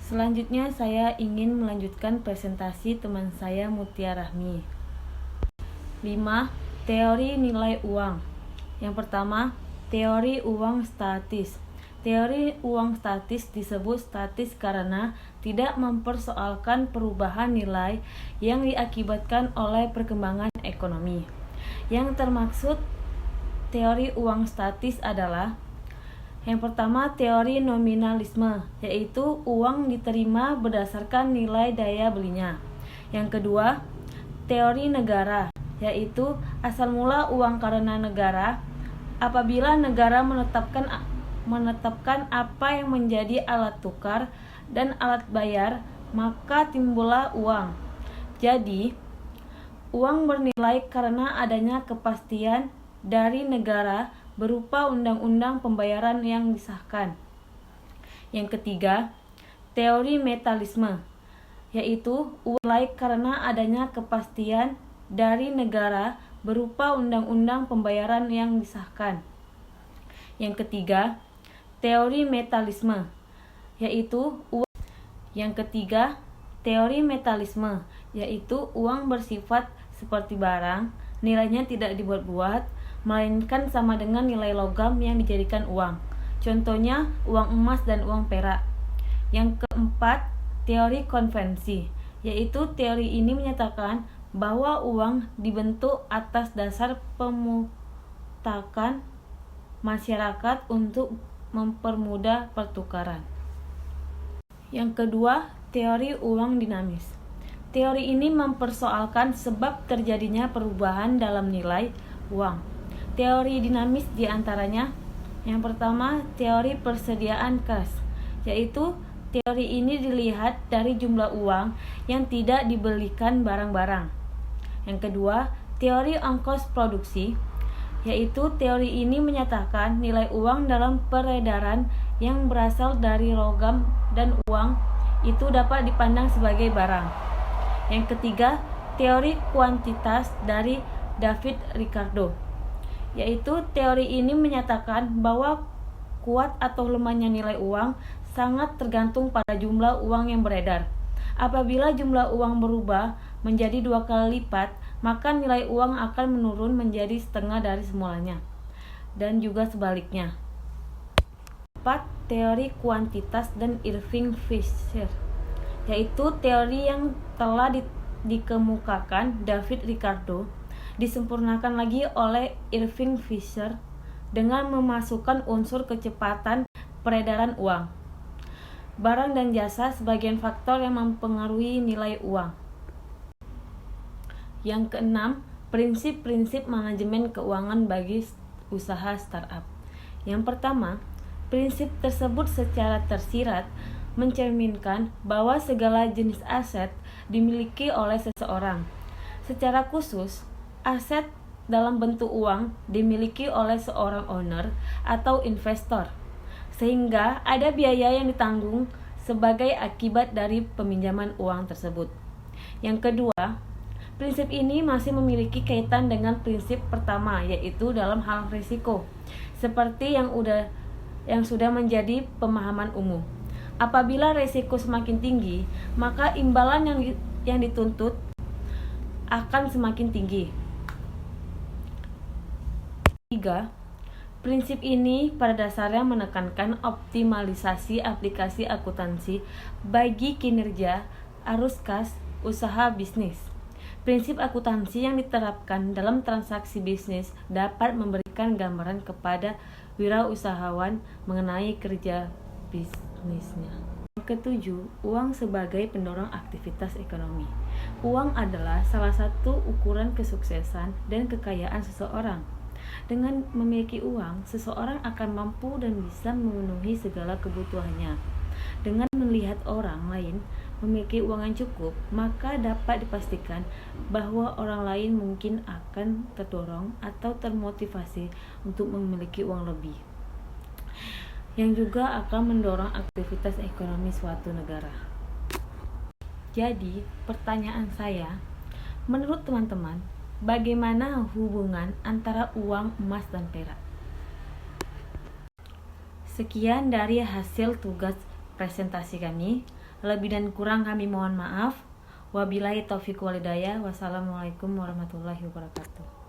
Selanjutnya saya ingin melanjutkan presentasi teman saya Mutia Rahmi. 5. Teori nilai uang. Yang pertama, teori uang statis. Teori uang statis disebut statis karena tidak mempersoalkan perubahan nilai yang diakibatkan oleh perkembangan ekonomi. Yang termaksud teori uang statis adalah: yang pertama, teori nominalisme, yaitu uang diterima berdasarkan nilai daya belinya. Yang kedua, teori negara, yaitu asal mula uang karena negara. Apabila negara menetapkan apa yang menjadi alat tukar dan alat bayar, maka timbullah uang. Jadi, uang bernilai karena adanya kepastian dari negara berupa undang-undang pembayaran yang disahkan. Yang ketiga, teori metalisme, yaitu uang bernilai karena adanya kepastian dari negara berupa undang-undang pembayaran yang disahkan. Yang ketiga, teori metalisme, yaitu uang. Yang ketiga, teori metalisme, yaitu uang bersifat seperti barang, nilainya tidak dibuat-buat, melainkan sama dengan nilai logam yang dijadikan uang. Contohnya uang emas dan uang perak. Yang keempat, teori konvensi, yaitu teori ini menyatakan bahwa uang dibentuk atas dasar pemutakan masyarakat untuk mempermudah pertukaran. Yang kedua, teori uang dinamis. Teori ini mempersoalkan sebab terjadinya perubahan dalam nilai uang. Teori dinamis diantaranya: yang pertama, teori persediaan kas, yaitu teori ini dilihat dari jumlah uang yang tidak dibelikan barang-barang. Yang kedua, teori ongkos produksi, yaitu teori ini menyatakan nilai uang dalam peredaran yang berasal dari logam dan uang itu dapat dipandang sebagai barang. Yang ketiga, teori kuantitas dari David Ricardo, yaitu teori ini menyatakan bahwa kuat atau lemahnya nilai uang sangat tergantung pada jumlah uang yang beredar. Apabila jumlah uang berubah menjadi 2 kali lipat, maka nilai uang akan menurun menjadi setengah dari semulanya, dan juga sebaliknya. 4. Teori kuantitas dan Irving Fisher, yaitu teori yang telah dikemukakan David Ricardo, disempurnakan lagi oleh Irving Fisher dengan memasukkan unsur kecepatan peredaran uang, barang dan jasa sebagai faktor yang mempengaruhi nilai uang. Yang keenam, prinsip-prinsip manajemen keuangan bagi usaha startup. Yang pertama, prinsip tersebut secara tersirat mencerminkan bahwa segala jenis aset dimiliki oleh seseorang. Secara khusus, aset dalam bentuk uang dimiliki oleh seorang owner atau investor, sehingga ada biaya yang ditanggung sebagai akibat dari peminjaman uang tersebut. Yang kedua, prinsip ini masih memiliki kaitan dengan prinsip pertama, yaitu dalam hal risiko, seperti yang sudah menjadi pemahaman umum. Apabila risiko semakin tinggi, maka imbalan yang dituntut akan semakin tinggi. 3. Prinsip ini pada dasarnya menekankan optimalisasi aplikasi akuntansi bagi kinerja arus kas usaha bisnis. Prinsip akuntansi yang diterapkan dalam transaksi bisnis dapat memberikan gambaran kepada wirausahawan mengenai kerja bisnisnya. Yang ketujuh, uang sebagai pendorong aktivitas ekonomi. Uang adalah salah satu ukuran kesuksesan dan kekayaan seseorang. Dengan memiliki uang, seseorang akan mampu dan bisa memenuhi segala kebutuhannya. Dengan melihat orang lain memiliki uang yang cukup, maka dapat dipastikan bahwa orang lain mungkin akan terdorong atau termotivasi untuk memiliki uang lebih, yang juga akan mendorong aktivitas ekonomi suatu negara. Jadi, pertanyaan saya, menurut teman-teman, bagaimana hubungan antara uang, emas, dan perak? Sekian dari hasil tugas presentasi kami. Lebih dan kurang kami mohon maaf. Wabillahi taufiq wal hidayah. Wassalamualaikum warahmatullahi wabarakatuh.